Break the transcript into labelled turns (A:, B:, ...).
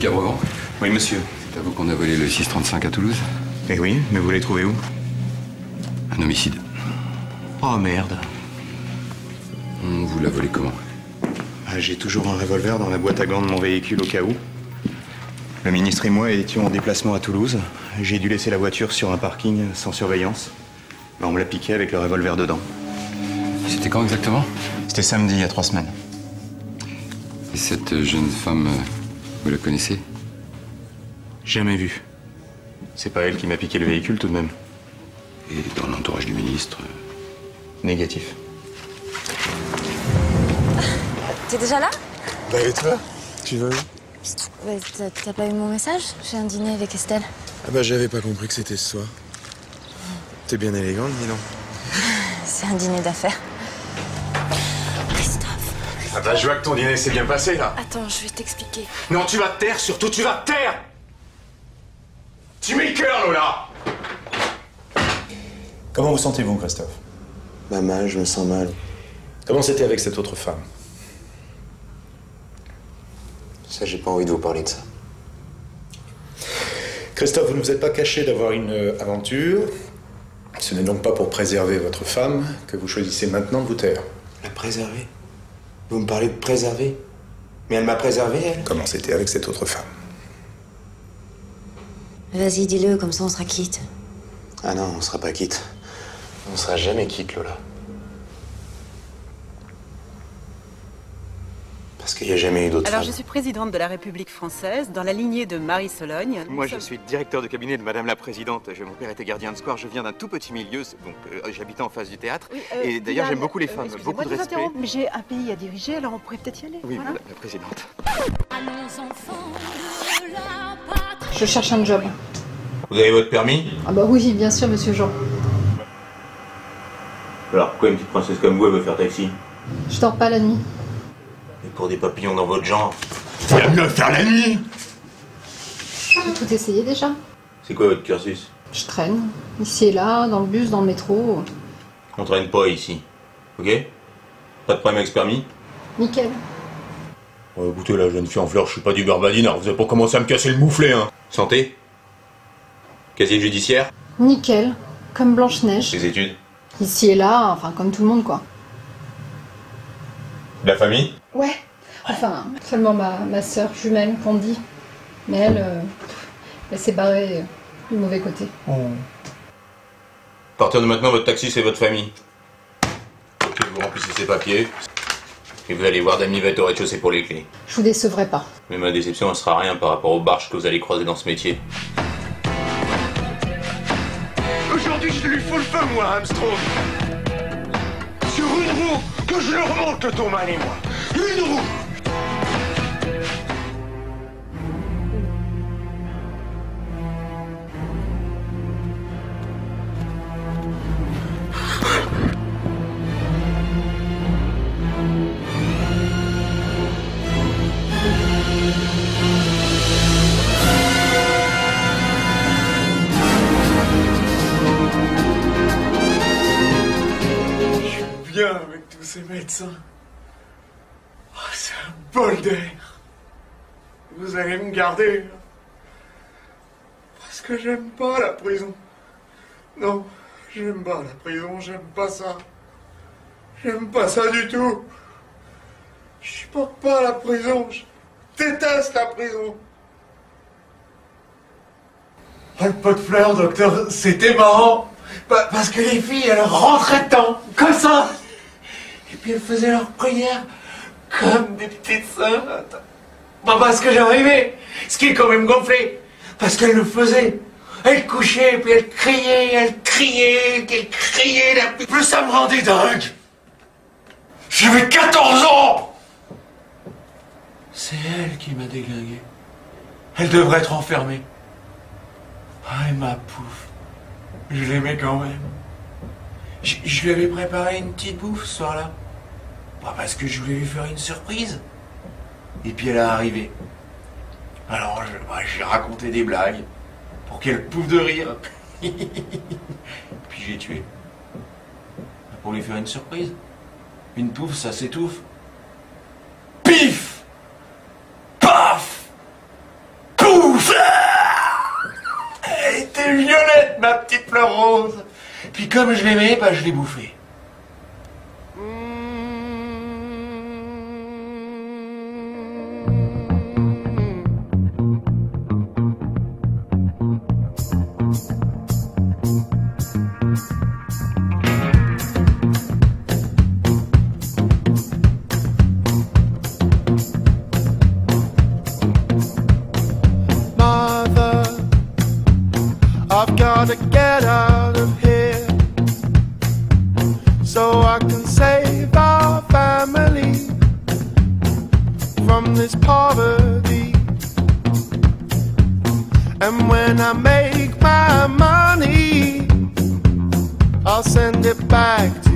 A: Cabrevan?
B: Oui, monsieur.
A: C'est à vous qu'on a volé le 635 à Toulouse?
B: Eh oui, mais vous l'avez trouvé où?
A: Un homicide.
B: Oh merde.
A: Vous l'a volé comment?
B: J'ai toujours un revolver dans la boîte à gants de mon véhicule au cas où. Le ministre et moi étions en déplacement à Toulouse. J'ai dû laisser la voiture sur un parking sans surveillance. On me l'a piqué avec le revolver dedans.
A: C'était quand exactement?
B: C'était samedi, il y a 3 semaines.
A: Et cette jeune femme, vous la connaissez?
B: Jamais vue. C'est pas elle qui m'a piqué le véhicule tout de même.
A: Et dans l'entourage du ministre?
B: Négatif.
C: T'es déjà là?
D: Bah et toi? Tu vas où?
C: Ouais, t'as pas eu mon message? J'ai un dîner avec Estelle.
D: Ah bah j'avais pas compris que c'était ce soir. T'es bien élégante, dis donc.
C: C'est un dîner d'affaires. Christophe.
D: Ah bah je vois que ton dîner s'est bien passé là.
C: Attends, je vais t'expliquer.
D: Non, tu vas te taire, surtout tu vas te taire. Tu mets le cœur, Lola.
E: Comment vous sentez-vous, Christophe?
F: Bah mal, je me sens mal.
E: Comment c'était avec cette autre femme?
F: Ça, j'ai pas envie de vous parler de ça.
E: Christophe, vous ne vous êtes pas caché d'avoir une aventure. Ce n'est donc pas pour préserver votre femme que vous choisissez maintenant de vous taire.
F: La préserver? Vous me parlez de préserver? Mais elle m'a préservé, elle?
E: Comment c'était avec cette autre femme?
C: Vas-y, dis-le, comme ça on sera quitte.
F: Ah non, on sera pas quitte. On sera jamais quitte, Lola. Parce qu'il n'y a jamais eu d'autre
G: Alors,
F: femme.
G: je suis présidente de la République française, dans la lignée de Marie Sologne.
B: Moi, je suis directeur de cabinet de Madame la Présidente. Mon père était gardien de square. Je viens d'un tout petit milieu, donc j'habitais en face du théâtre.
G: Oui,
B: et d'ailleurs, j'aime beaucoup les femmes,
G: excusez-moi
B: beaucoup de
G: vous
B: respect.
G: interrompre, mais j'ai un pays à diriger, alors on pourrait peut-être y aller.
B: Oui,
G: voilà.
B: Madame la Présidente.
H: Je cherche un job.
B: Vous avez votre permis?
H: Ah bah oui, bien sûr, monsieur Jean.
B: Alors, pourquoi une petite princesse comme vous, elle veut faire taxi?
H: Je dors pas la nuit.
B: Et pour des papillons dans votre genre, c'est mieux faire la nuit!
H: J'ai tout essayé déjà.
B: C'est quoi votre cursus?
H: Je traîne, ici et là, dans le bus, dans le métro.
B: On traîne pas ici, ok? Pas de problème avec ce permis?
H: Nickel.
B: Écoutez, la jeune fille en fleurs, je suis pas du Barbadinard, vous avez pas commencé à me casser le mouflet, hein? Santé? Casier judiciaire?
H: Nickel. Comme Blanche-Neige.
B: Les études?
H: Ici et là, enfin comme tout le monde quoi.
B: La famille?
H: Ouais. Enfin, seulement ma sœur jumelle, Candy. Mais elle s'est barrée du mauvais côté.
B: À partir de maintenant, votre taxi, c'est votre famille. Ok, vous remplissez ces papiers. Et vous allez voir Dame Yvette au rez-de-chaussée pour les clés.
H: Je vous décevrai pas.
B: Mais ma déception, elle sera rien par rapport aux barges que vous allez croiser dans ce métier.
D: Aujourd'hui, je lui fous le feu, moi, Armstrong. Sur une roue, que je le remonte, le Thomas et moi. Une roue. Bien avec tous ces médecins. Oh, c'est un bol d'air. Vous allez me garder. Parce que j'aime pas la prison. Non, j'aime pas la prison, j'aime pas ça. J'aime pas ça du tout. Je supporte pas la prison. Je déteste la prison. Oh, le pot de fleurs, docteur, c'était marrant. Parce que les filles, elles rentraient dedans, comme ça. Et puis elles faisaient leurs prières comme des petites sœurs. Pas parce que j'arrivais, ce qui est quand même gonflé. Parce qu'elles le faisaient. Elles couchaient, puis elles criaient, Plus ça me rendait dingue. J'avais 14 ans. C'est elle qui m'a déglingué. Elle devrait être enfermée. Ah, et ma pouffe. Je l'aimais quand même. Je lui avais préparé une petite bouffe ce soir-là. Pas parce que je voulais lui faire une surprise. Et puis elle est arrivée. Alors j'ai raconté des blagues pour qu'elle pouffe de rire. Puis j'ai tué. Pour lui faire une surprise. Une pouffe, ça s'étouffe. Pif! Paf! chose. Puis comme je l'aimais, bah je l'ai bouffé.
I: I've gotta get out of here so I can save our family from this poverty. And when I make my money, I'll send it back to